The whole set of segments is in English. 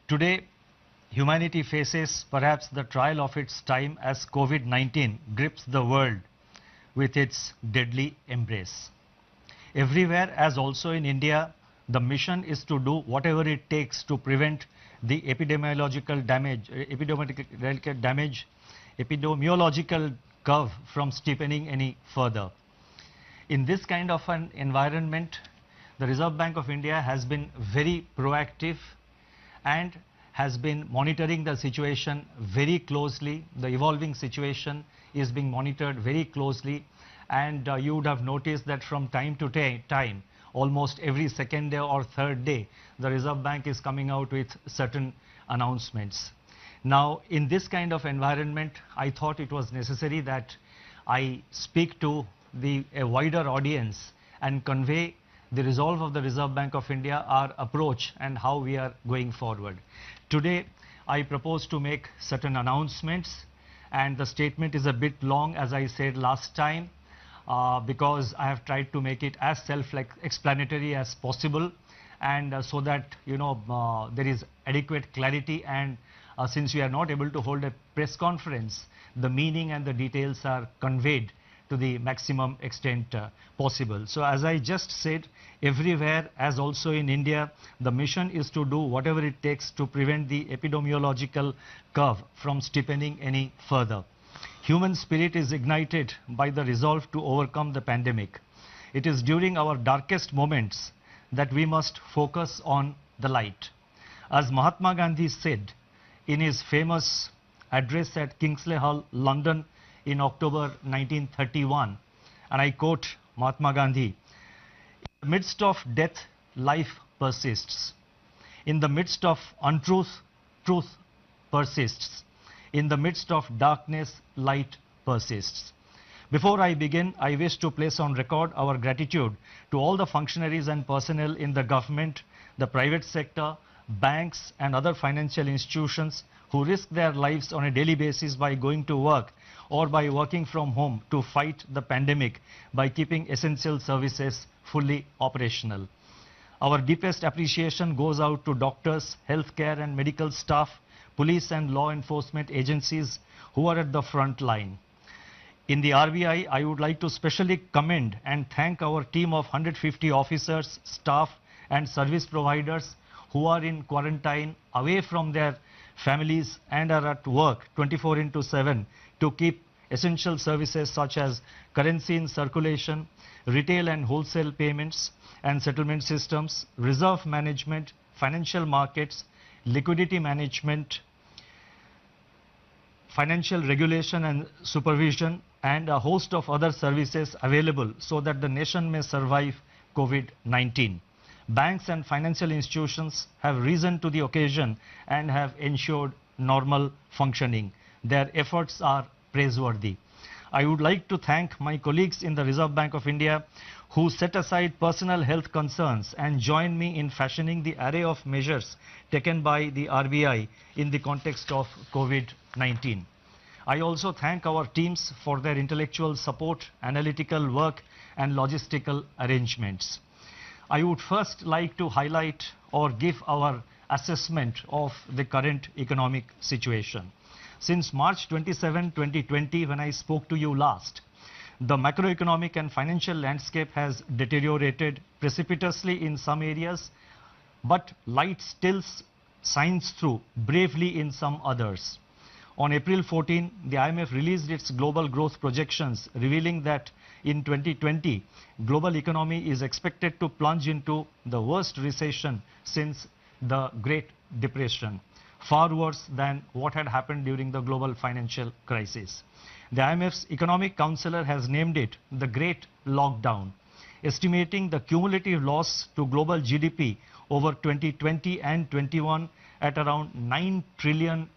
Today, humanity faces perhaps the trial of its time as COVID-19 grips the world with its deadly embrace. Everywhere, as also in India, the mission is to do whatever it takes to prevent the epidemiological curve from steepening any further. In this kind of an environment, the Reserve Bank of India has been very proactive and has been monitoring the situation very closely. The evolving situation is being monitored very closely, and you would have noticed that from time to time, almost every second day or third day, the Reserve Bank is coming out with certain announcements. Now, in this kind of environment, I thought it was necessary that I speak to a wider audience and convey the resolve of the Reserve Bank of India, our approach, and how we are going forward. Today, I propose to make certain announcements, and the statement is a bit long, as I said last time, because I have tried to make it as self-explanatory as possible, and so that there is adequate clarity, and since we are not able to hold a press conference, the meaning and the details are conveyed to the maximum extent possible. So as I just said, everywhere, as also in India, the mission is to do whatever it takes to prevent the epidemiological curve from steepening any further. Human spirit is ignited by the resolve to overcome the pandemic. It is during our darkest moments that we must focus on the light. As Mahatma Gandhi said in his famous address at Kingsley Hall, London, in October 1931, and I quote Mahatma Gandhi, "In the midst of death, life persists. In the midst of untruth, truth persists. In the midst of darkness, light persists." Before I begin, I wish to place on record our gratitude to all the functionaries and personnel in the government, the private sector, banks and other financial institutions who risk their lives on a daily basis by going to work or by working from home to fight the pandemic by keeping essential services fully operational. Our deepest appreciation goes out to doctors, healthcare and medical staff, police and law enforcement agencies who are at the front line. In the RBI, I would like to specially commend and thank our team of 150 officers, staff and service providers who are in quarantine away from their families and are at work 24/7 to keep essential services such as currency in circulation, retail and wholesale payments and settlement systems, reserve management, financial markets, liquidity management, financial regulation and supervision, and a host of other services available so that the nation may survive COVID-19. Banks and financial institutions have risen to the occasion and have ensured normal functioning. Their efforts are praiseworthy. I would like to thank my colleagues in the Reserve Bank of India who set aside personal health concerns and joined me in fashioning the array of measures taken by the RBI in the context of COVID-19. I also thank our teams for their intellectual support, analytical work and logistical arrangements. I would first like to highlight or give our assessment of the current economic situation. Since March 27, 2020, when I spoke to you last, the macroeconomic and financial landscape has deteriorated precipitously in some areas, but light still shines through bravely in some others. On April 14, the IMF released its global growth projections, revealing that in 2020, global economy is expected to plunge into the worst recession since the Great Depression, far worse than what had happened during the global financial crisis. The IMF's economic counselor has named it the Great Lockdown, estimating the cumulative loss to global GDP over 2020 and 21 at around $9 trillion,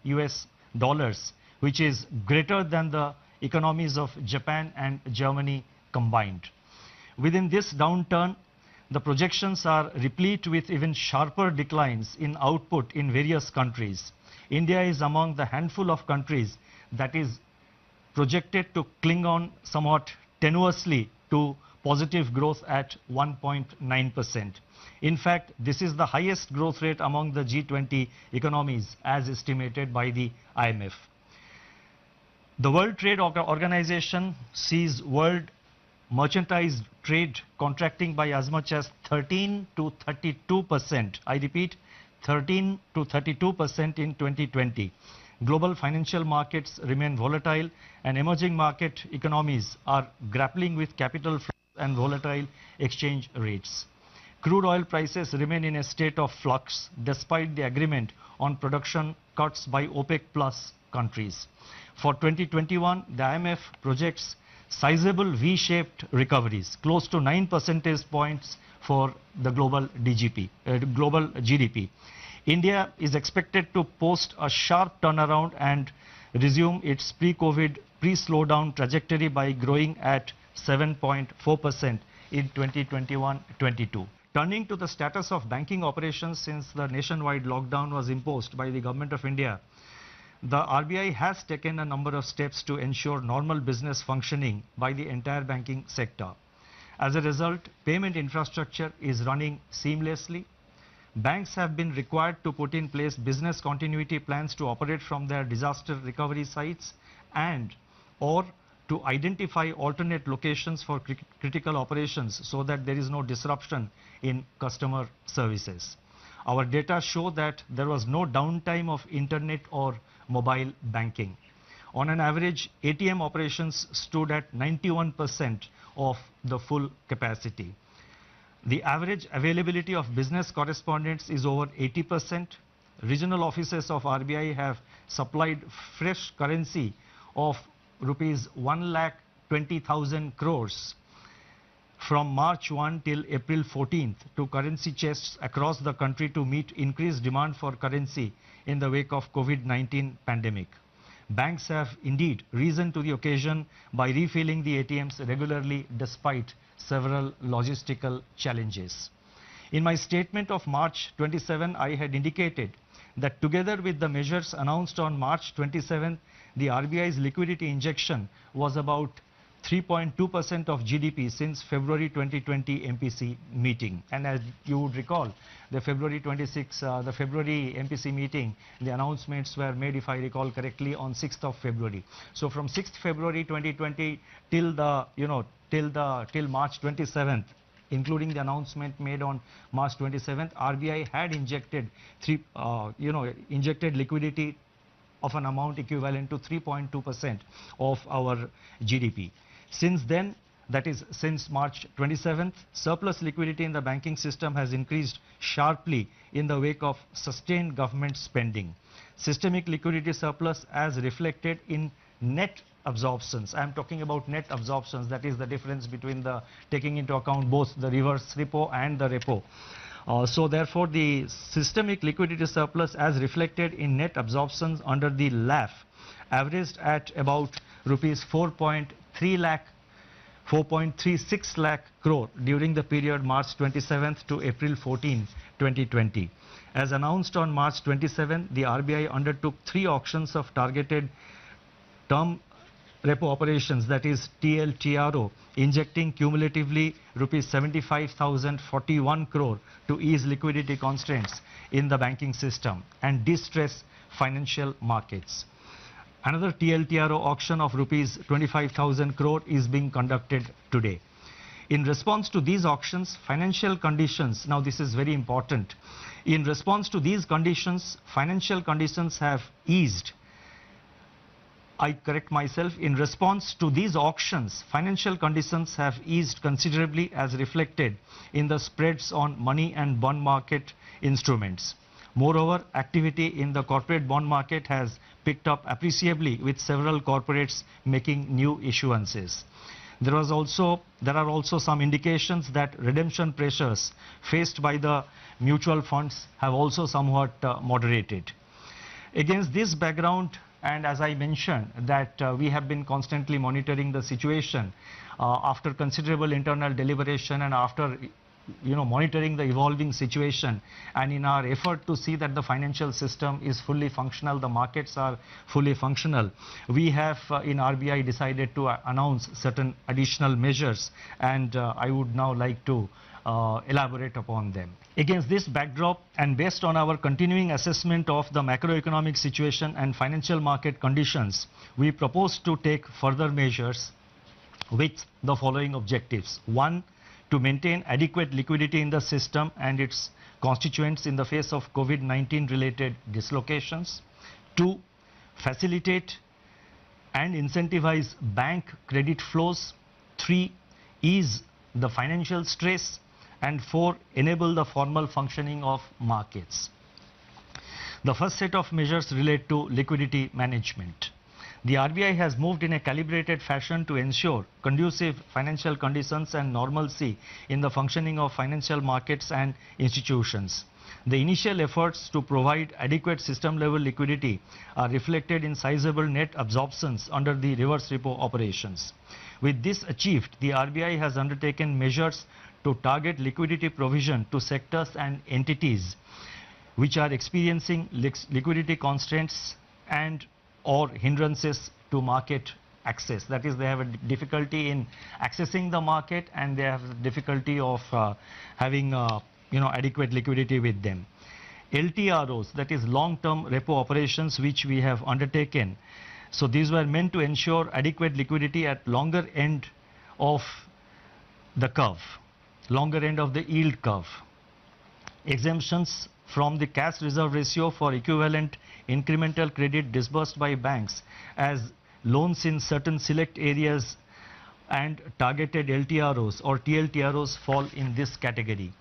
which is greater than the economies of Japan and Germany combined. Within this downturn, the projections are replete with even sharper declines in output in various countries. India is among the handful of countries that is projected to cling on somewhat tenuously to positive growth at 1.9%. In fact, this is the highest growth rate among the G20 economies as estimated by the IMF. The World Trade Organization sees world merchandise trade contracting by as much as 13 to 32%. I repeat, 13 to 32% in 2020. Global financial markets remain volatile and emerging market economies are grappling with capital flows and volatile exchange rates. Crude oil prices remain in a state of flux despite the agreement on production cuts by OPEC plus countries. For 2021, the IMF projects sizable V-shaped recoveries, close to 9 percentage points for the global GDP. India is expected to post a sharp turnaround and resume its pre-COVID, pre-slowdown trajectory by growing at 7.4% in 2021-22. Turning to the status of banking operations since the nationwide lockdown was imposed by the Government of India, the RBI has taken a number of steps to ensure normal business functioning by the entire banking sector. As a result, payment infrastructure is running seamlessly. Banks have been required to put in place business continuity plans to operate from their disaster recovery sites and or to identify alternate locations for critical operations so that there is no disruption in customer services. Our data show that there was no downtime of internet or mobile banking. On an average, ATM operations stood at 91% of the full capacity. The average availability of business correspondents is over 80%. Regional offices of RBI have supplied fresh currency of rupees 1,20,000 crores from March 1 till April 14th to currency chests across the country to meet increased demand for currency in the wake of COVID-19 pandemic. Banks have indeed risen to the occasion by refilling the ATMs regularly despite several logistical challenges. In my statement of March 27, I had indicated that together with the measures announced on March 27, the RBI's liquidity injection was about 3.2% of GDP since February 2020 MPC meeting. And as you would recall, the February MPC meeting, the announcements were made, if I recall correctly, on 6th of February. So from 6th February 2020 till March 27th, including the announcement made on March 27th, RBI had injected liquidity of an amount equivalent to 3.2% of our GDP. Since then, that is since March 27th, surplus liquidity in the banking system has increased sharply in the wake of sustained government spending. Systemic liquidity surplus as reflected in net absorptions. I am talking about net absorptions, that is the difference between the taking into account both the reverse repo and the repo. So therefore, the systemic liquidity surplus as reflected in net absorptions under the LAF averaged at about rupees 4.36 lakh crore during the period March 27th to April 14, 2020. As announced on March 27, the RBI undertook 3 auctions of targeted term repo operations, that is TLTRO, injecting cumulatively rupees 75,041 crore to ease liquidity constraints in the banking system and distress financial markets. Another TLTRO auction of rupees 25,000 crore is being conducted today. In response to these auctions, financial conditions, now this is very important, in response to these conditions, financial conditions have eased. I correct myself, in response to these auctions, financial conditions have eased considerably as reflected in the spreads on money and bond market instruments. Moreover, activity in the corporate bond market has picked up appreciably with several corporates making new issuances. There are also some indications that redemption pressures faced by the mutual funds have also somewhat moderated. Against this background, and as I mentioned that we have been constantly monitoring the situation after considerable internal deliberation and after monitoring the evolving situation, and in our effort to see that the financial system is fully functional, the markets are fully functional, we have in RBI decided to announce certain additional measures, and I would now like to elaborate upon them. Against this backdrop, and based on our continuing assessment of the macroeconomic situation and financial market conditions, we propose to take further measures with the following objectives. 1. To maintain adequate liquidity in the system and its constituents in the face of COVID-19 related dislocations. 2. Facilitate and incentivize bank credit flows. 3. Ease the financial stress. And 4. Enable the formal functioning of markets. The first set of measures relate to liquidity management. The RBI has moved in a calibrated fashion to ensure conducive financial conditions and normalcy in the functioning of financial markets and institutions. The initial efforts to provide adequate system-level liquidity are reflected in sizable net absorptions under the reverse repo operations. With this achieved, the RBI has undertaken measures to target liquidity provision to sectors and entities which are experiencing liquidity constraints and or hindrances to market access. That is, they have a difficulty in accessing the market, and they have difficulty of having adequate liquidity with them. LTROs, that is long-term repo operations, which we have undertaken. So these were meant to ensure adequate liquidity at longer end of the curve, longer end of the yield curve. Exemptions from the cash reserve ratio for equivalent incremental credit disbursed by banks as loans in certain select areas and targeted LTROs or TLTROs fall in this category.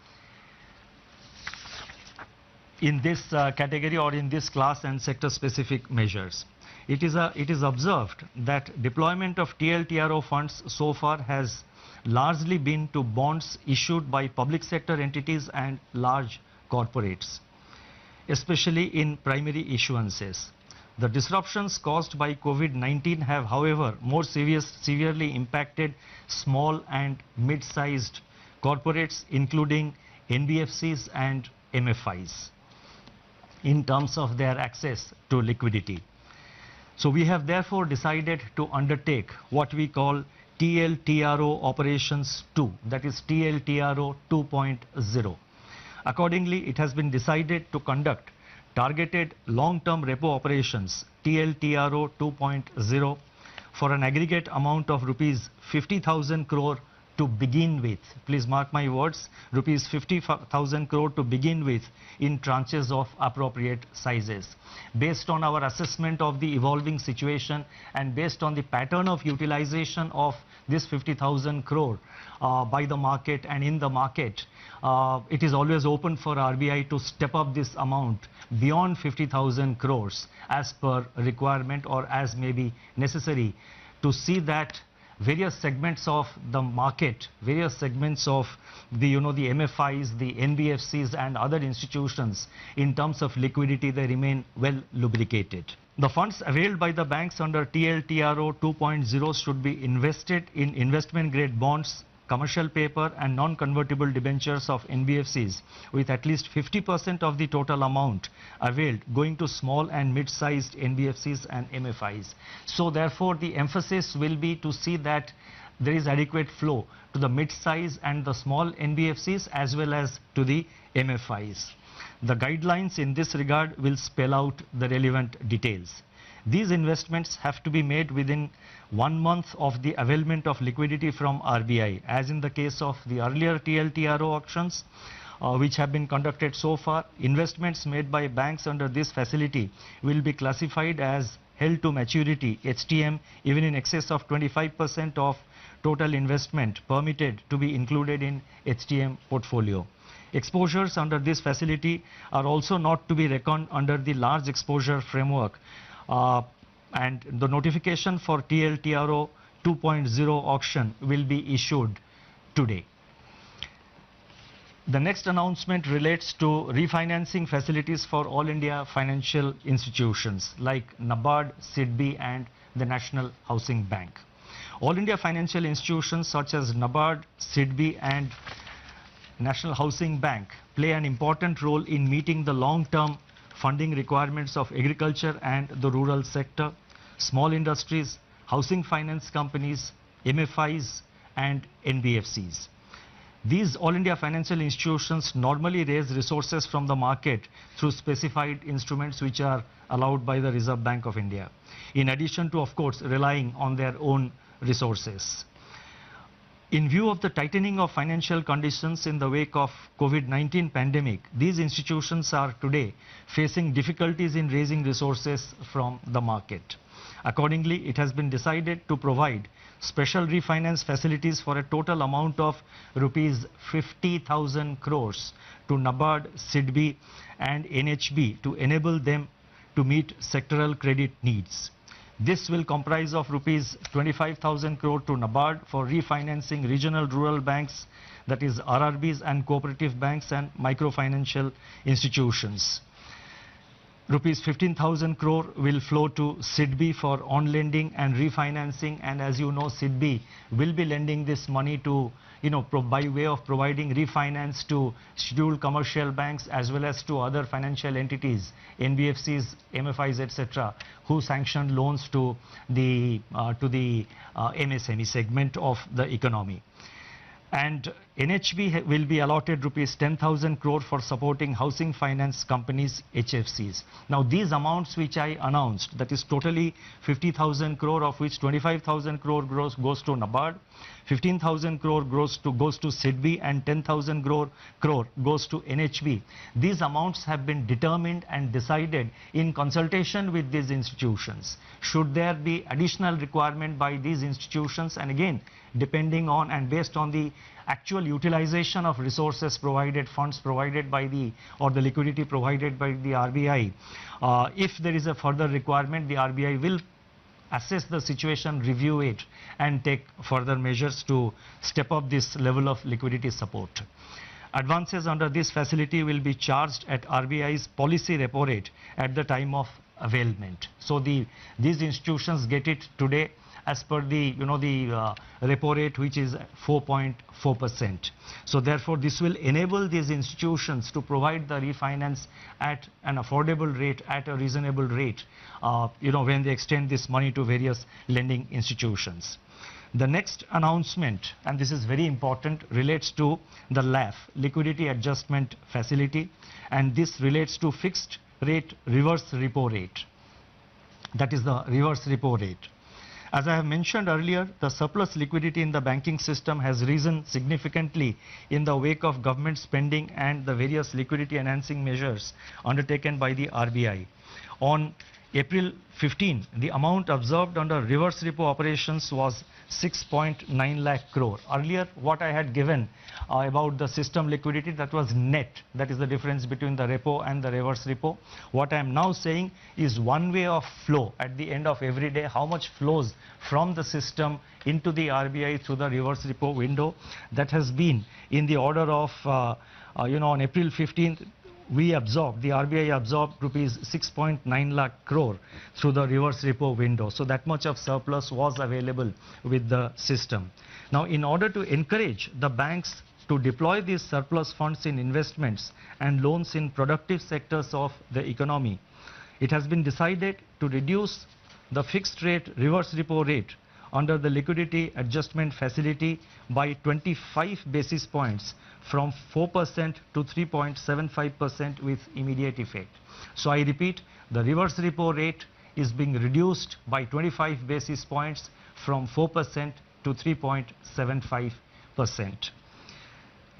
In this category or in this class and sector specific measures. It is observed that deployment of TLTRO funds so far has largely been to bonds issued by public sector entities and large corporates, especially in primary issuances. The disruptions caused by COVID-19 have, however, more severely impacted small and mid-sized corporates, including NBFCs and MFIs, in terms of their access to liquidity. So we have therefore decided to undertake what we call TLTRO operations 2, that is TLTRO 2.0. Accordingly, it has been decided to conduct targeted long-term repo operations TLTRO 2.0 for an aggregate amount of rupees 50,000 crore to begin with. Please mark my words, rupees 50,000 crore to begin with in tranches of appropriate sizes. Based on our assessment of the evolving situation and based on the pattern of utilization of this 50,000 crore by the market and in the market, it is always open for RBI to step up this amount beyond 50,000 crores as per requirement or as may be necessary to see that various segments of the market, various segments of the MFIs, the NBFCs and other institutions, in terms of liquidity, they remain well lubricated. The funds availed by the banks under TLTRO 2.0 should be invested in investment grade bonds, commercial paper and non-convertible debentures of NBFCs, with at least 50% of the total amount availed going to small and mid-sized NBFCs and MFIs. So therefore the emphasis will be to see that there is adequate flow to the mid-size and the small NBFCs as well as to the MFIs. The guidelines in this regard will spell out the relevant details. These investments have to be made within 1 month of the availment of liquidity from RBI, as in the case of the earlier TLTRO auctions which have been conducted so far. Investments made by banks under this facility will be classified as held to maturity HTM even in excess of 25% of total investment permitted to be included in HTM portfolio. Exposures under this facility are also not to be reckoned under the large exposure framework. And the notification for TLTRO 2.0 auction will be issued today. The next announcement relates to refinancing facilities for all India financial institutions like NABARD, SIDBI and the National Housing Bank. All India financial institutions such as NABARD, SIDBI and National Housing Bank play an important role in meeting the long-term funding requirements of agriculture and the rural sector, small industries, housing finance companies, MFIs and NBFCs. These All India financial institutions normally raise resources from the market through specified instruments which are allowed by the Reserve Bank of India, in addition to, of course, relying on their own resources. In view of the tightening of financial conditions in the wake of COVID-19 pandemic, these institutions are today facing difficulties in raising resources from the market. Accordingly, it has been decided to provide special refinance facilities for a total amount of rupees 50,000 crores to NABARD, SIDBI and NHB to enable them to meet sectoral credit needs. This will comprise of rupees 25,000 crore to NABARD for refinancing regional rural banks, that is RRBs and cooperative banks and microfinancial institutions. Rupees 15,000 crore will flow to SIDBI for on-lending and refinancing, and as you know, SIDBI will be lending this money to, by way of providing refinance to scheduled commercial banks as well as to other financial entities, NBFCs, MFIs, etc., who sanction loans to the MSME segment of the economy. And NHB will be allotted rupees 10,000 crore for supporting housing finance companies, HFCs. Now these amounts which I announced, that is totally 50,000 crore, of which 25,000 crore goes to NABARD, 15,000 crore goes to SIDBI and 10,000 crore goes to NHB. These amounts have been determined and decided in consultation with these institutions. Should there be additional requirement by these institutions, and again depending on and based on the actual utilization of resources provided, funds provided by the liquidity provided by the RBI, if there is a further requirement, the RBI will assess the situation, review it and take further measures to step up this level of liquidity support. Advances under this facility will be charged at RBI's policy repo rate at the time of availment. So these institutions get it today as per the repo rate, which is 4.4%. So therefore this will enable these institutions to provide the refinance at an affordable rate, at a reasonable rate, when they extend this money to various lending institutions. The next announcement, and this is very important, relates to the LAF, Liquidity Adjustment Facility, and this relates to fixed rate reverse repo rate. That is the reverse repo rate. As I have mentioned earlier, the surplus liquidity in the banking system has risen significantly in the wake of government spending and the various liquidity enhancing measures undertaken by the RBI. On April 15, the amount observed under reverse repo operations was 6.9 lakh crore. Earlier, what I had given about the system liquidity, that was net. That is the difference between the repo and the reverse repo. What I am now saying is one way of flow at the end of every day, how much flows from the system into the RBI through the reverse repo window. That has been in the order of, on April 15th, the RBI absorbed rupees 6.9 lakh crore through the reverse repo window. So that much of surplus was available with the system. Now, in order to encourage the banks to deploy these surplus funds in investments and loans in productive sectors of the economy, it has been decided to reduce the fixed rate reverse repo rate under the liquidity adjustment facility by 25 basis points from 4% to 3.75% with immediate effect. So I repeat, the reverse repo rate is being reduced by 25 basis points from 4% to 3.75%.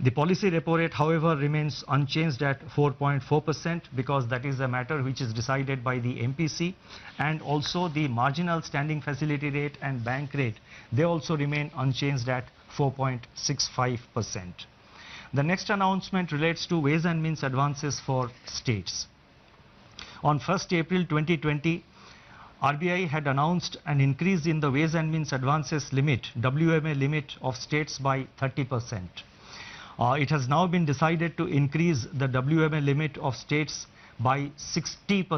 The policy repo rate, however, remains unchanged at 4.4% because that is a matter which is decided by the MPC, and also the marginal standing facility rate and bank rate, they also remain unchanged at 4.65%. The next announcement relates to ways and means advances for states. On 1st April 2020, RBI had announced an increase in the ways and means advances limit, WMA limit of states by 30%. It has now been decided to increase the WMA limit of states by 60%,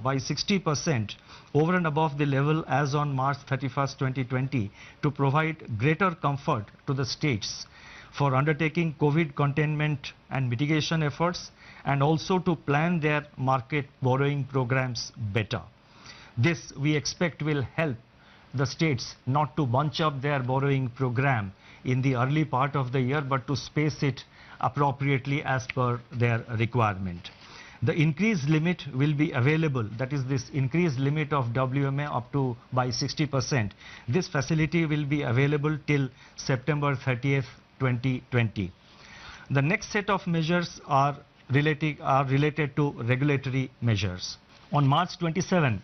by 60% over and above the level as on March 31st, 2020 to provide greater comfort to the states for undertaking COVID containment and mitigation efforts, and also to plan their market borrowing programs better. This we expect will help the states not to bunch up their borrowing program in the early part of the year, but to space it appropriately as per their requirement. The increased limit will be available, that is this increased limit of WMA up to by 60%. This facility will be available till September 30th, 2020. The next set of measures are related to regulatory measures. On March 27,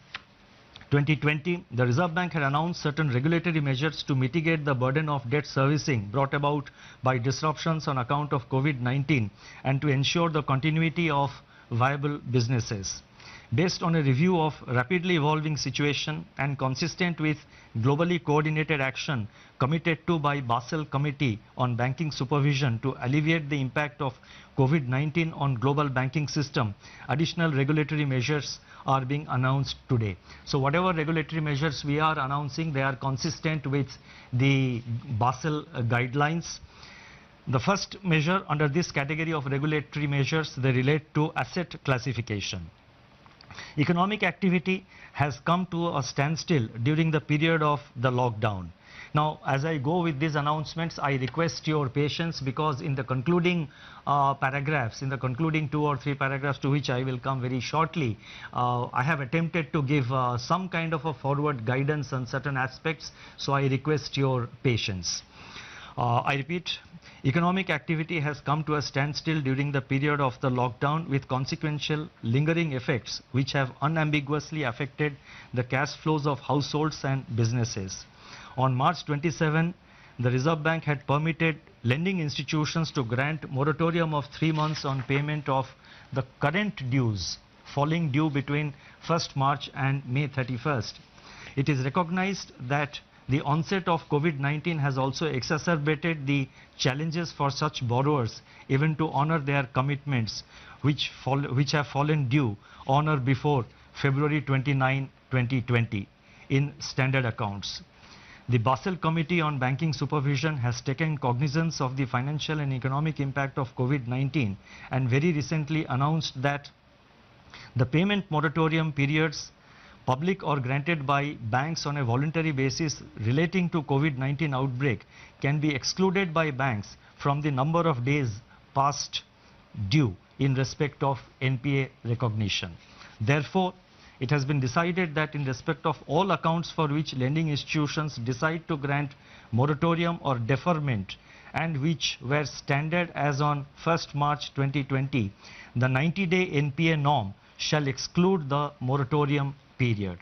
2020, the Reserve Bank had announced certain regulatory measures to mitigate the burden of debt servicing brought about by disruptions on account of COVID-19 and to ensure the continuity of viable businesses. Based on a review of rapidly evolving situation and consistent with globally coordinated action committed to by Basel Committee on Banking Supervision to alleviate the impact of COVID-19 on global banking system, additional regulatory measures are being announced today. So whatever regulatory measures we are announcing, they are consistent with the Basel guidelines. The first measure under this category of regulatory measures, they relate to asset classification. Economic activity has come to a standstill during the period of the lockdown. Now, as I go with these announcements, I request your patience, because in the concluding paragraphs, in the concluding 2 or 3 paragraphs to which I will come very shortly, I have attempted to give some kind of a forward guidance on certain aspects, so I request your patience. I repeat, economic activity has come to a standstill during the period of the lockdown with consequential lingering effects which have unambiguously affected the cash flows of households and businesses. On March 27, the Reserve Bank had permitted lending institutions to grant moratorium of 3 months on payment of the current dues falling due between 1st March and May 31st. It is recognized that the onset of COVID-19 has also exacerbated the challenges for such borrowers even to honor their commitments which have fallen due on or before February 29, 2020 in standard accounts. The Basel Committee on Banking Supervision has taken cognizance of the financial and economic impact of COVID-19 and very recently announced that the payment moratorium periods, public or granted by banks on a voluntary basis relating to COVID-19 outbreak, can be excluded by banks from the number of days past due in respect of NPA recognition. Therefore, it has been decided that in respect of all accounts for which lending institutions decide to grant moratorium or deferment and which were standard as on 1st March 2020, the 90-day NPA norm shall exclude the moratorium period.